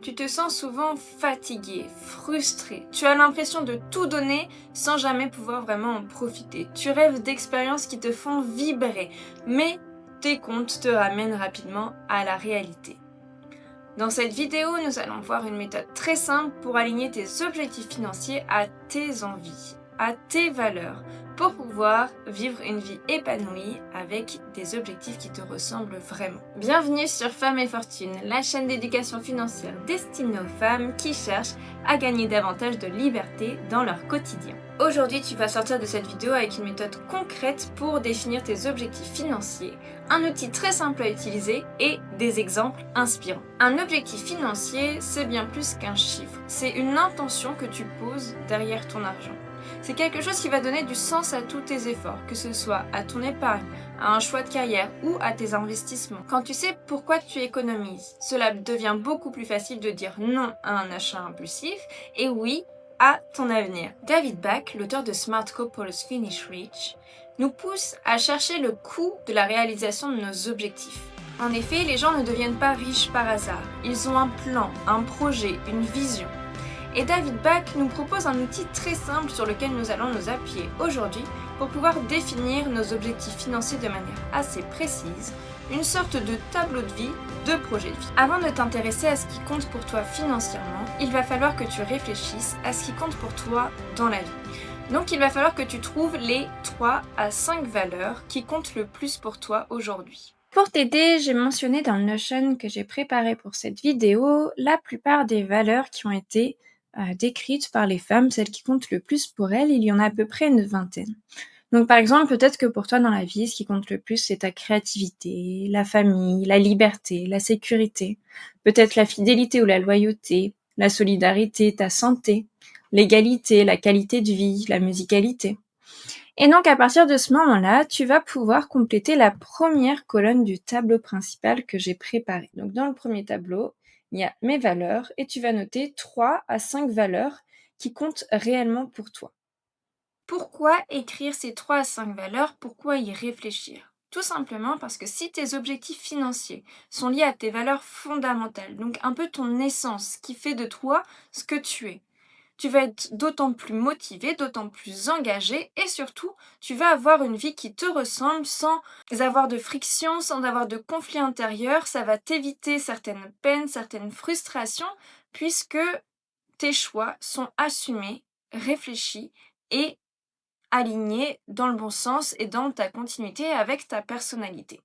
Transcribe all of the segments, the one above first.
Tu te sens souvent fatigué, frustré. Tu as l'impression de tout donner sans jamais pouvoir vraiment en profiter. Tu rêves d'expériences qui te font vibrer, mais tes comptes te ramènent rapidement à la réalité. Dans cette vidéo, nous allons voir une méthode très simple pour aligner tes objectifs financiers à tes envies, à tes valeurs, pour pouvoir vivre une vie épanouie avec des objectifs qui te ressemblent vraiment. Bienvenue sur Femmes et Fortune, la chaîne d'éducation financière destinée aux femmes qui cherchent à gagner davantage de liberté dans leur quotidien. Aujourd'hui, tu vas sortir de cette vidéo avec une méthode concrète pour définir tes objectifs financiers, un outil très simple à utiliser et des exemples inspirants. Un objectif financier, c'est bien plus qu'un chiffre. C'est une intention que tu poses derrière ton argent. C'est quelque chose qui va donner du sens à tous tes efforts, que ce soit à ton épargne, à un choix de carrière ou à tes investissements. Quand tu sais pourquoi tu économises, cela devient beaucoup plus facile de dire non à un achat impulsif et oui à ton avenir. David Bach, l'auteur de Smart Couples Finish Rich, nous pousse à chercher le coût de la réalisation de nos objectifs. En effet, les gens ne deviennent pas riches par hasard. Ils ont un plan, un projet, une vision. Et David Bach nous propose un outil très simple sur lequel nous allons nous appuyer aujourd'hui pour pouvoir définir nos objectifs financiers de manière assez précise, une sorte de tableau de vie, de projet de vie. Avant de t'intéresser à ce qui compte pour toi financièrement, il va falloir que tu réfléchisses à ce qui compte pour toi dans la vie. Donc il va falloir que tu trouves les 3 à 5 valeurs qui comptent le plus pour toi aujourd'hui. Pour t'aider, j'ai mentionné dans le Notion que j'ai préparé pour cette vidéo la plupart des valeurs qui ont été décrites par les femmes, celles qui comptent le plus pour elles. Il y en a à peu près une vingtaine. Donc par exemple, peut-être que pour toi dans la vie, ce qui compte le plus, c'est ta créativité, la famille, la liberté, la sécurité, peut-être la fidélité ou la loyauté, la solidarité, ta santé, l'égalité, la qualité de vie, la musicalité. Et donc à partir de ce moment-là, tu vas pouvoir compléter la première colonne du tableau principal que j'ai préparé. Donc dans le premier tableau, il y a mes valeurs et tu vas noter 3 à 5 valeurs qui comptent réellement pour toi. Pourquoi écrire ces 3 à 5 valeurs? Pourquoi y réfléchir? Tout simplement parce que si tes objectifs financiers sont liés à tes valeurs fondamentales, donc un peu ton essence, qui fait de toi ce que tu es, tu vas être d'autant plus motivé, d'autant plus engagé et surtout, tu vas avoir une vie qui te ressemble sans avoir de friction, sans avoir de conflit intérieur. Ça va t'éviter certaines peines, certaines frustrations puisque tes choix sont assumés, réfléchis et alignés dans le bon sens et dans ta continuité avec ta personnalité.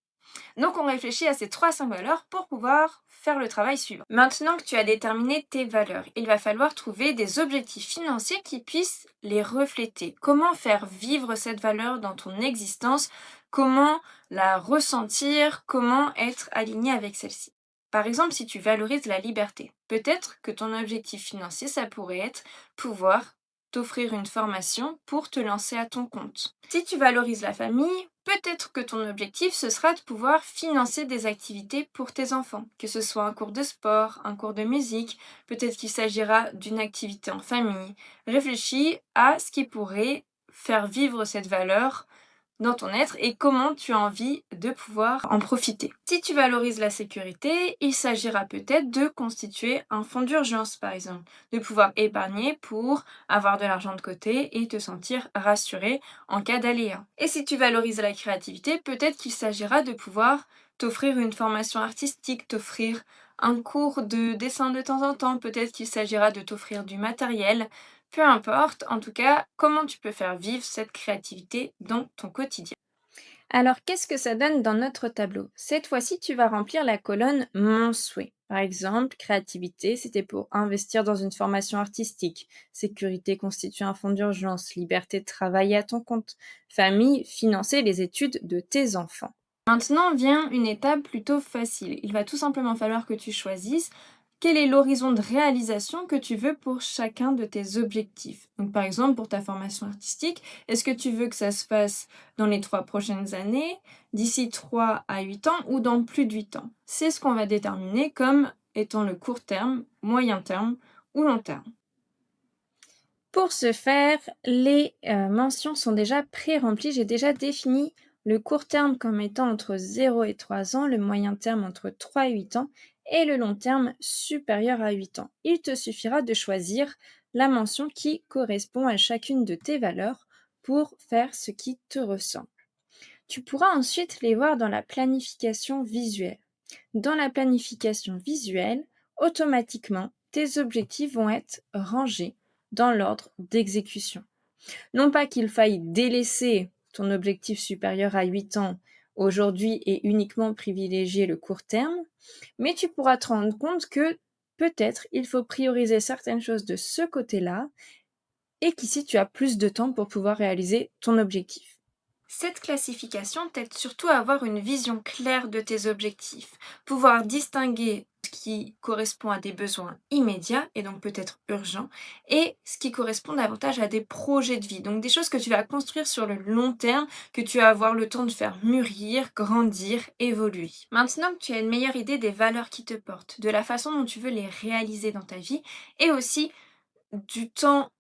Donc on réfléchit à ces 3-5 valeurs pour pouvoir faire le travail suivant. Maintenant que tu as déterminé tes valeurs, il va falloir trouver des objectifs financiers qui puissent les refléter. Comment faire vivre cette valeur dans ton existence? Comment la ressentir? Comment être aligné avec celle-ci? Par exemple, si tu valorises la liberté, peut-être que ton objectif financier, ça pourrait être pouvoir t'offrir une formation pour te lancer à ton compte. Si tu valorises la famille, peut-être que ton objectif, ce sera de pouvoir financer des activités pour tes enfants, que ce soit un cours de sport, un cours de musique, peut-être qu'il s'agira d'une activité en famille. Réfléchis à ce qui pourrait faire vivre cette valeur dans ton être et comment tu as envie de pouvoir en profiter. Si tu valorises la sécurité, il s'agira peut-être de constituer un fonds d'urgence par exemple, de pouvoir épargner pour avoir de l'argent de côté et te sentir rassuré en cas d'aléa. Et si tu valorises la créativité, peut-être qu'il s'agira de pouvoir t'offrir une formation artistique, t'offrir un cours de dessin de temps en temps, peut-être qu'il s'agira de t'offrir du matériel. Peu importe, en tout cas, comment tu peux faire vivre cette créativité dans ton quotidien. Alors, qu'est-ce que ça donne dans notre tableau? Cette fois-ci, tu vas remplir la colonne Mon souhait. Par exemple, créativité, c'était pour investir dans une formation artistique. Sécurité, constituer un fonds d'urgence. Liberté de travailler à ton compte. Famille, financer les études de tes enfants. Maintenant vient une étape plutôt facile. Il va tout simplement falloir que tu choisisses quel est l'horizon de réalisation que tu veux pour chacun de tes objectifs. Donc par exemple pour ta formation artistique, est-ce que tu veux que ça se fasse dans les 3 prochaines années, d'ici 3 à 8 ans ou dans plus de 8 ans? C'est ce qu'on va déterminer comme étant le court terme, moyen terme ou long terme. Pour ce faire, les mentions sont déjà pré-remplies. J'ai déjà défini le court terme comme étant entre 0 et 3 ans, le moyen terme entre 3 et 8 ans et le long terme supérieur à 8 ans. Il te suffira de choisir la mention qui correspond à chacune de tes valeurs pour faire ce qui te ressemble. Tu pourras ensuite les voir dans la planification visuelle. Dans la planification visuelle, automatiquement, tes objectifs vont être rangés dans l'ordre d'exécution. Non pas qu'il faille délaisser ton objectif supérieur à 8 ans aujourd'hui et uniquement privilégier le court terme, mais tu pourras te rendre compte que peut-être il faut prioriser certaines choses de ce côté-là et qu'ici tu as plus de temps pour pouvoir réaliser ton objectif. Cette classification t'aide surtout à avoir une vision claire de tes objectifs, pouvoir distinguer ce qui correspond à des besoins immédiats et donc peut-être urgents, et ce qui correspond davantage à des projets de vie, donc des choses que tu vas construire sur le long terme, que tu vas avoir le temps de faire mûrir, grandir, évoluer. Maintenant que tu as une meilleure idée des valeurs qui te portent, de la façon dont tu veux les réaliser dans ta vie, et aussi du temps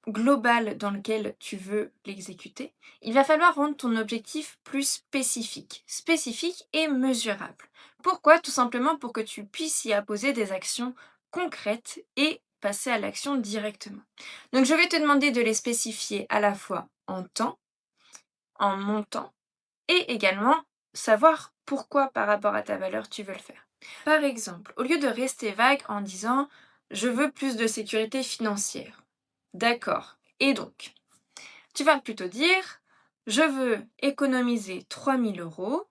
global dans lequel tu veux l'exécuter, il va falloir rendre ton objectif plus spécifique et mesurable. Pourquoi? Tout simplement pour que tu puisses y apposer des actions concrètes et passer à l'action directement. Donc je vais te demander de les spécifier à la fois en temps, en montant et également savoir pourquoi par rapport à ta valeur tu veux le faire. Par exemple, au lieu de rester vague en disant je veux plus de sécurité financière. D'accord. Et donc, tu vas plutôt dire, je veux économiser 3 000 €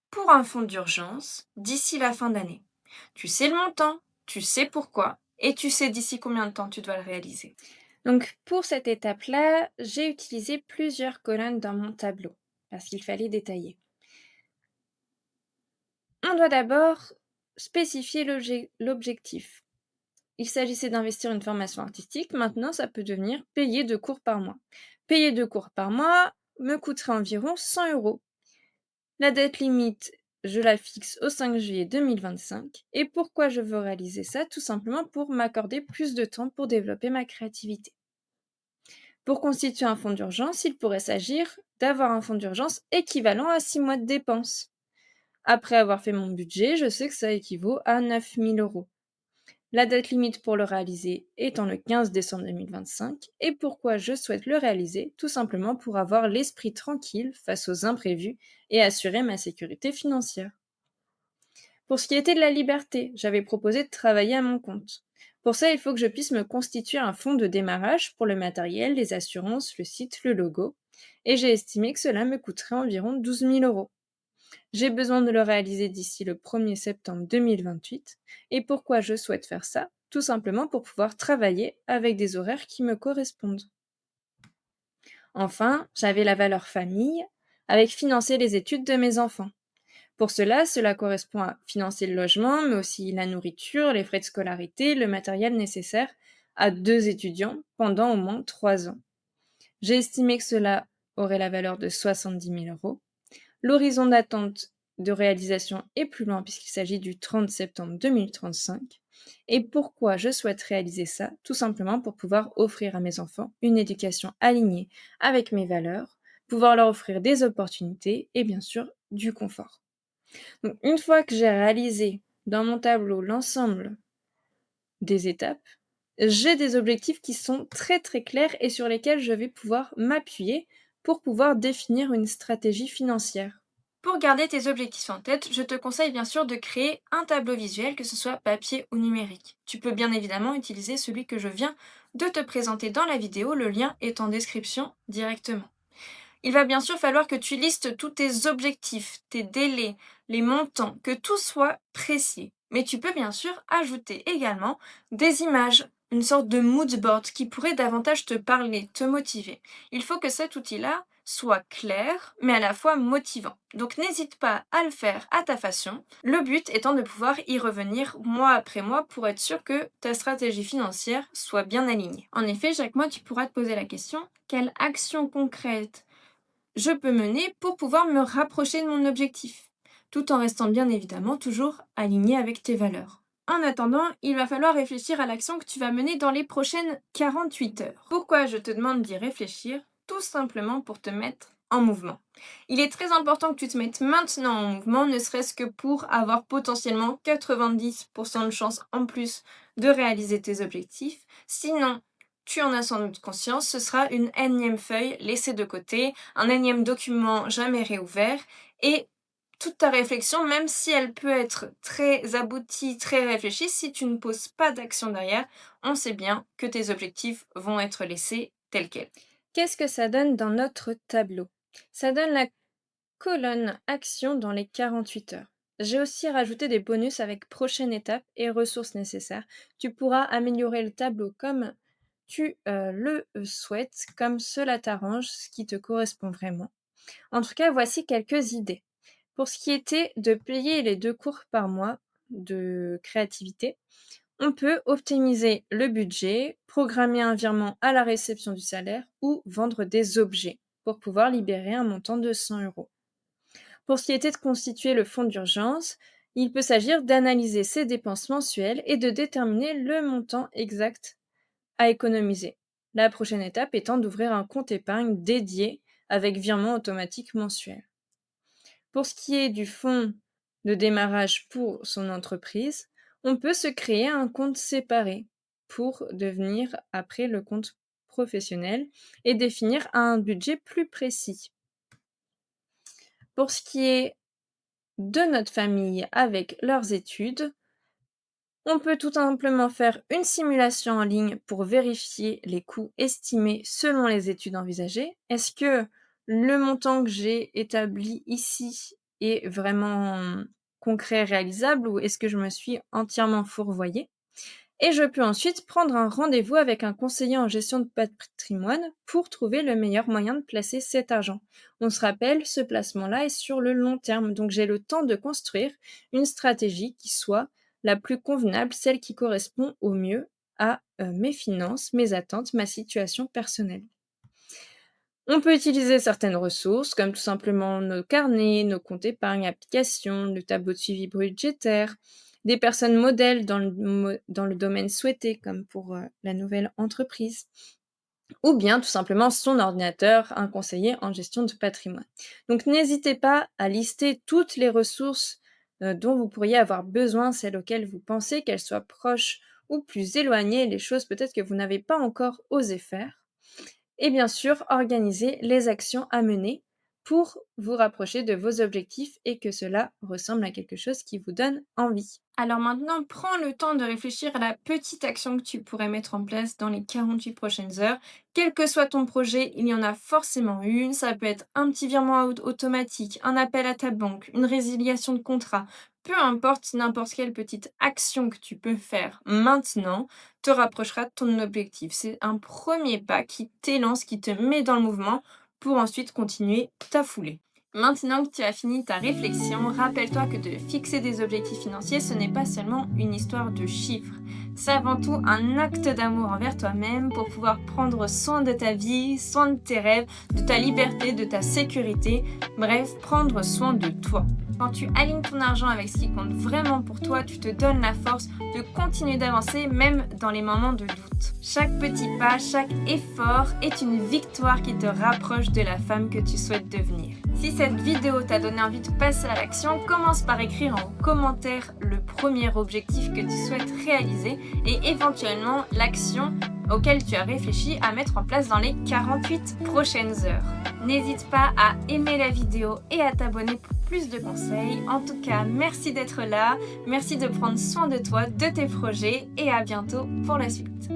pour un fonds d'urgence d'ici la fin d'année. Tu sais le montant, tu sais pourquoi, et tu sais d'ici combien de temps tu dois le réaliser. Donc, pour cette étape-là, j'ai utilisé plusieurs colonnes dans mon tableau, parce qu'il fallait détailler. On doit d'abord spécifier l'objectif. Il s'agissait d'investir une formation artistique, maintenant ça peut devenir payer 2 cours par mois. Payer 2 cours par mois me coûterait environ 100 €. La date limite, je la fixe au 5 juillet 2025. Et pourquoi je veux réaliser ça? Tout simplement pour m'accorder plus de temps pour développer ma créativité. Pour constituer un fonds d'urgence, il pourrait s'agir d'avoir un fonds d'urgence équivalent à 6 mois de dépenses. Après avoir fait mon budget, je sais que ça équivaut à 9 000 €. La date limite pour le réaliser étant le 15 décembre 2025. Et pourquoi je souhaite le réaliser? Tout simplement pour avoir l'esprit tranquille face aux imprévus et assurer ma sécurité financière. Pour ce qui était de la liberté, j'avais proposé de travailler à mon compte. Pour ça, il faut que je puisse me constituer un fonds de démarrage pour le matériel, les assurances, le site, le logo. Et j'ai estimé que cela me coûterait environ 12 000 €. J'ai besoin de le réaliser d'ici le 1er septembre 2028. Et pourquoi je souhaite faire ça? Tout simplement pour pouvoir travailler avec des horaires qui me correspondent. Enfin, j'avais la valeur famille, avec financer les études de mes enfants. Pour cela correspond à financer le logement, mais aussi la nourriture, les frais de scolarité, le matériel nécessaire à 2 étudiants pendant au moins 3 ans. J'ai estimé que cela aurait la valeur de 70 000 €. L'horizon d'attente de réalisation est plus loin puisqu'il s'agit du 30 septembre 2035. Et pourquoi je souhaite réaliser ça? Tout simplement pour pouvoir offrir à mes enfants une éducation alignée avec mes valeurs, pouvoir leur offrir des opportunités et bien sûr du confort. Donc une fois que j'ai réalisé dans mon tableau l'ensemble des étapes, j'ai des objectifs qui sont très très clairs et sur lesquels je vais pouvoir m'appuyer pour pouvoir définir une stratégie financière. Pour garder tes objectifs en tête, je te conseille bien sûr de créer un tableau visuel, que ce soit papier ou numérique. Tu peux bien évidemment utiliser celui que je viens de te présenter dans la vidéo, le lien est en description directement. Il va bien sûr falloir que tu listes tous tes objectifs, tes délais, les montants, que tout soit précis. Mais tu peux bien sûr ajouter également des images, une sorte de mood board qui pourrait davantage te parler, te motiver. Il faut que cet outil-là soit clair, mais à la fois motivant. Donc n'hésite pas à le faire à ta façon, le but étant de pouvoir y revenir mois après mois pour être sûr que ta stratégie financière soit bien alignée. En effet, chaque mois, tu pourras te poser la question, quelle action concrète je peux mener pour pouvoir me rapprocher de mon objectif, tout en restant bien évidemment toujours aligné avec tes valeurs. En attendant, il va falloir réfléchir à l'action que tu vas mener dans les prochaines 48 heures. Pourquoi je te demande d'y réfléchir? Tout simplement pour te mettre en mouvement. Il est très important que tu te mettes maintenant en mouvement, ne serait-ce que pour avoir potentiellement 90% de chances en plus de réaliser tes objectifs. Sinon, tu en as sans doute conscience, ce sera une énième feuille laissée de côté, un énième document jamais réouvert, et toute ta réflexion, même si elle peut être très aboutie, très réfléchie, si tu ne poses pas d'action derrière, on sait bien que tes objectifs vont être laissés tels quels. Qu'est-ce que ça donne dans notre tableau? Ça donne la colonne action dans les 48 heures. J'ai aussi rajouté des bonus avec prochaine étape et ressources nécessaires. Tu pourras améliorer le tableau comme tu le souhaites, comme cela t'arrange, ce qui te correspond vraiment. En tout cas, voici quelques idées. Pour ce qui était de payer les 2 cours par mois de créativité, on peut optimiser le budget, programmer un virement à la réception du salaire ou vendre des objets pour pouvoir libérer un montant de 100 euros. Pour ce qui était de constituer le fonds d'urgence, il peut s'agir d'analyser ses dépenses mensuelles et de déterminer le montant exact à économiser. La prochaine étape étant d'ouvrir un compte épargne dédié avec virement automatique mensuel. Pour ce qui est du fonds de démarrage pour son entreprise, on peut se créer un compte séparé pour devenir après le compte professionnel et définir un budget plus précis. Pour ce qui est de notre famille avec leurs études, on peut tout simplement faire une simulation en ligne pour vérifier les coûts estimés selon les études envisagées. Est-ce que le montant que j'ai établi ici est vraiment concret, réalisable, ou est-ce que je me suis entièrement fourvoyée? Et je peux ensuite prendre un rendez-vous avec un conseiller en gestion de patrimoine pour trouver le meilleur moyen de placer cet argent. On se rappelle, ce placement-là est sur le long terme, donc j'ai le temps de construire une stratégie qui soit la plus convenable, celle qui correspond au mieux à mes finances, mes attentes, ma situation personnelle. On peut utiliser certaines ressources, comme tout simplement nos carnets, nos comptes épargne, applications, le tableau de suivi budgétaire, des personnes modèles dans le domaine souhaité, comme pour la nouvelle entreprise, ou bien tout simplement son ordinateur, un conseiller en gestion de patrimoine. Donc n'hésitez pas à lister toutes les ressources dont vous pourriez avoir besoin, celles auxquelles vous pensez, qu'elles soient proches ou plus éloignées, les choses peut-être que vous n'avez pas encore osé faire. Et bien sûr, organiser les actions à mener pour vous rapprocher de vos objectifs et que cela ressemble à quelque chose qui vous donne envie. Alors maintenant, prends le temps de réfléchir à la petite action que tu pourrais mettre en place dans les 48 prochaines heures. Quel que soit ton projet, il y en a forcément une. Ça peut être un petit virement automatique, un appel à ta banque, une résiliation de contrat. Peu importe, n'importe quelle petite action que tu peux faire maintenant te rapprochera de ton objectif. C'est un premier pas qui t'élance, qui te met dans le mouvement pour ensuite continuer ta foulée. Maintenant que tu as fini ta réflexion, rappelle-toi que de fixer des objectifs financiers, ce n'est pas seulement une histoire de chiffres. C'est avant tout un acte d'amour envers toi-même pour pouvoir prendre soin de ta vie, soin de tes rêves, de ta liberté, de ta sécurité, bref, prendre soin de toi. Quand tu alignes ton argent avec ce qui compte vraiment pour toi, tu te donnes la force de continuer d'avancer même dans les moments de doute. Chaque petit pas, chaque effort est une victoire qui te rapproche de la femme que tu souhaites devenir. Si cette vidéo t'a donné envie de passer à l'action, commence par écrire en commentaire le premier objectif que tu souhaites réaliser et éventuellement l'action auquel tu as réfléchi à mettre en place dans les 48 prochaines heures. N'hésite pas à aimer la vidéo et à t'abonner pour plus de conseils. En tout cas, merci d'être là, merci de prendre soin de toi, de tes projets et à bientôt pour la suite.